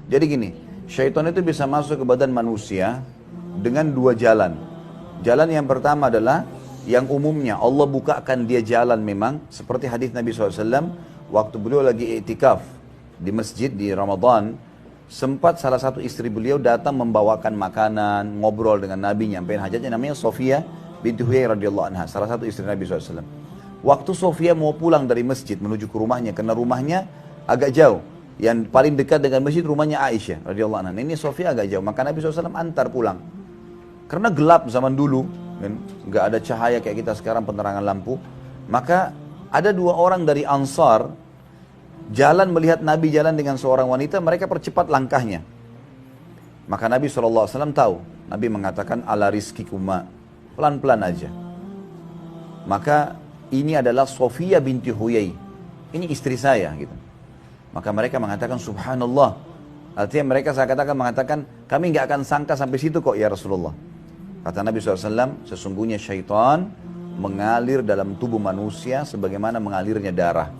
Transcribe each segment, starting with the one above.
Jadi gini, syaitan itu bisa masuk ke badan manusia dengan dua jalan. Jalan yang pertama adalah yang umumnya Allah bukakan dia jalan memang, seperti hadis Nabi SAW waktu beliau lagi i'tikaf di masjid di Ramadan, sempat salah satu istri beliau datang membawakan makanan, ngobrol dengan Nabi, nyampein hajatnya, namanya Sofia binti Huyai radhiyallahu anha, salah satu istri Nabi SAW. Waktu Sofia mau pulang dari masjid menuju ke rumahnya, karena rumahnya agak jauh, yang paling dekat dengan masjid rumahnya Aisyah radhiyallahu anha. Ini Sofia agak jauh, maka Nabi SAW antar pulang. Karena gelap zaman dulu, kan, nggak ada cahaya kayak kita sekarang penerangan lampu. Maka ada dua orang dari Ansar jalan melihat Nabi jalan dengan seorang wanita, mereka percepat langkahnya. Maka Nabi SAW tahu, Nabi mengatakan ala rizkikuma, pelan-pelan aja. Maka ini adalah Sofia binti Huyai, ini istri saya gitu. Maka mereka mengatakan subhanallah, artinya mereka saya katakan mengatakan kami nggak akan sangka sampai situ kok ya Rasulullah. Kata Nabi SAW, sesungguhnya syaitan mengalir dalam tubuh manusia sebagaimana mengalirnya darah.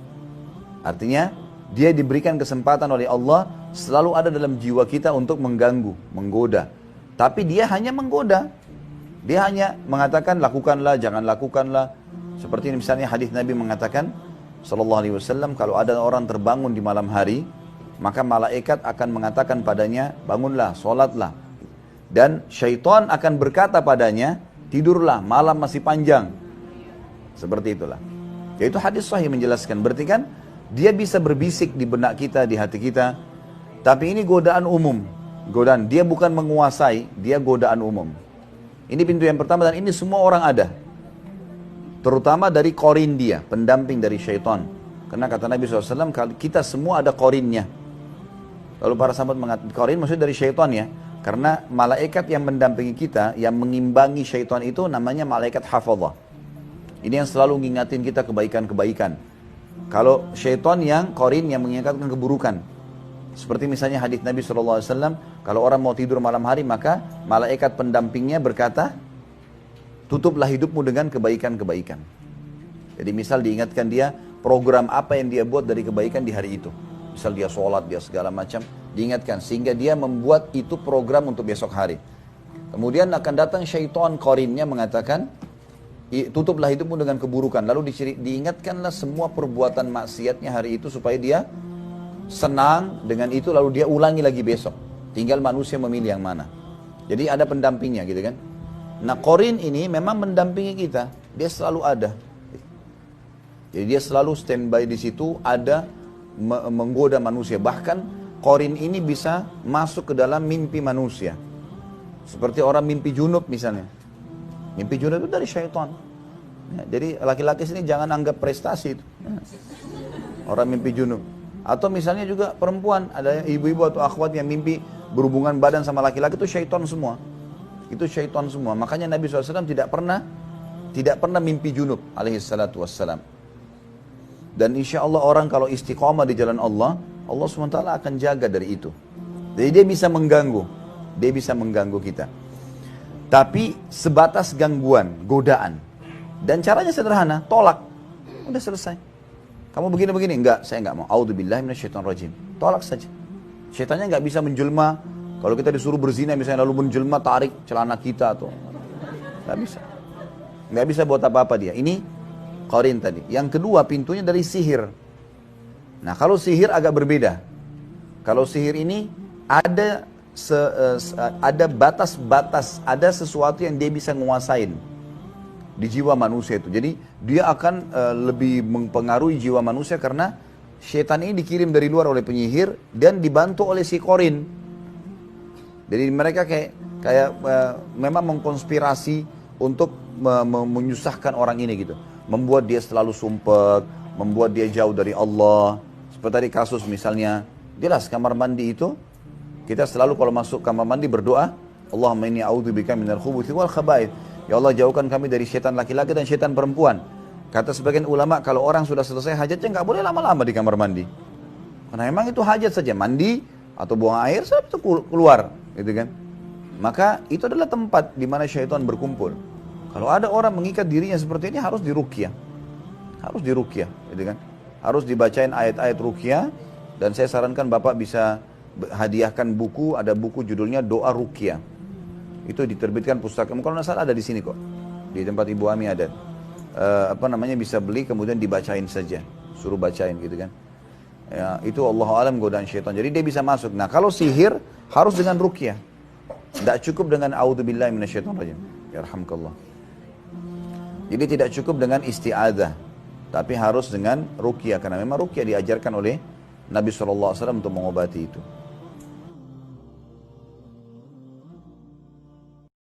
Artinya, dia diberikan kesempatan oleh Allah selalu ada dalam jiwa kita untuk mengganggu, menggoda. Tapi dia hanya menggoda. Dia hanya mengatakan lakukanlah, jangan lakukanlah. Seperti ini misalnya hadis Nabi mengatakan, SAW, kalau ada orang terbangun di malam hari, maka malaikat akan mengatakan padanya, bangunlah, sholatlah. Dan syaitan akan berkata padanya, tidurlah, malam masih panjang. Seperti itulah. Yaitu hadis sahih menjelaskan. Berarti kan dia bisa berbisik di benak kita, di hati kita. Tapi ini godaan umum. Godaan, dia bukan menguasai, dia godaan umum. Ini pintu yang pertama dan ini semua orang ada. Terutama dari korin dia, pendamping dari syaitan. Karena kata Nabi SAW, kita semua ada korinnya. Lalu para sahabat mengatakan, korin maksudnya dari syaitan ya. Karena malaikat yang mendampingi kita, yang mengimbangi syaitan itu namanya malaikat hafadhah. Ini yang selalu mengingatin kita kebaikan-kebaikan. Kalau syaitan yang korin yang mengingatkan keburukan. Seperti misalnya hadis Nabi SAW, kalau orang mau tidur malam hari maka malaikat pendampingnya berkata, tutuplah hidupmu dengan kebaikan-kebaikan. Jadi misal diingatkan dia program apa yang dia buat dari kebaikan di hari itu. Misal dia sholat, dia segala macam, diingatkan. Sehingga dia membuat itu program untuk besok hari. Kemudian akan datang syaitan korinnya mengatakan, tutuplah hidupmu dengan keburukan. Lalu diingatkanlah semua perbuatan maksiatnya hari itu supaya dia senang dengan itu, lalu dia ulangi lagi besok. Tinggal manusia memilih yang mana. Jadi ada pendampingnya gitu kan. Nah korin ini memang mendampingi kita. Dia selalu ada. Jadi dia selalu standby di situ, ada menggoda manusia. Bahkan korin ini bisa masuk ke dalam mimpi manusia. Seperti orang mimpi junub misalnya. Mimpi junub itu dari syaitan. Ya, jadi laki-laki sini jangan anggap prestasi itu. Ya. Orang mimpi junub. Atau misalnya juga perempuan, ada ibu-ibu atau akhwat yang mimpi berhubungan badan sama laki-laki, itu syaitan semua. Itu syaitan semua. Makanya Nabi SAW tidak pernah mimpi junub alaihi salatu wassalam. Dan insya Allah orang kalau istiqamah di jalan Allah, Allah SWT akan jaga dari itu. Jadi dia bisa mengganggu. Dia bisa mengganggu kita. Tapi sebatas gangguan, godaan. Dan caranya sederhana, tolak. Udah selesai. Kamu begini-begini, enggak, saya enggak mau. A'udzubillahi minasyaitonirrajim. Tolak saja. Syaitannya enggak bisa menjelma. Kalau kita disuruh berzina misalnya lalu menjelma, tarik celana kita atau enggak bisa. Enggak bisa buat apa-apa dia. Ini qarin tadi. Yang kedua pintunya dari sihir. Nah, kalau sihir agak berbeda. Kalau sihir ini ada batas-batas, ada sesuatu yang dia bisa menguasain di jiwa manusia itu. Jadi dia akan lebih mempengaruhi jiwa manusia karena syaitan ini dikirim dari luar oleh penyihir dan dibantu oleh si korin. Jadi mereka kayak memang mengkonspirasi untuk menyusahkan orang ini gitu. Membuat dia selalu sumpek, membuat dia jauh dari Allah. Seperti tadi kasus misalnya, jelas kamar mandi itu, kita selalu kalau masuk kamar mandi berdoa, Allahumma inni a'udzubika minal khubuthi wal khaba'ith. Ya Allah jauhkan kami dari syaitan laki-laki dan syaitan perempuan. Kata sebagian ulama, kalau orang sudah selesai hajatnya nggak boleh lama-lama di kamar mandi. Karena memang itu hajat saja, mandi atau buang air, sebab itu keluar, gitu kan. Maka itu adalah tempat di mana syaitan berkumpul. Kalau ada orang mengikat dirinya seperti ini harus diruqyah. Harus diruqyah, gitu kan. Harus dibacain ayat-ayat ruqyah dan saya sarankan Bapak bisa hadiahkan buku, ada buku judulnya Doa Ruqyah. Itu diterbitkan pustaka. Kalau nggak salah ada di sini kok. Di tempat Ibu Ami ada. Bisa beli kemudian dibacain saja. Suruh bacain gitu kan. Ya, itu Allah alam godaan syaitan. Jadi dia bisa masuk. Nah, kalau sihir harus dengan ruqyah. Tidak cukup dengan a'udzubillahi minasyaitonirrajim. Yarhamkallah. Jadi tidak cukup dengan isti'adzah, tapi harus dengan ruqyah, karena memang ruqyah diajarkan oleh Nabi SAW untuk mengobati itu.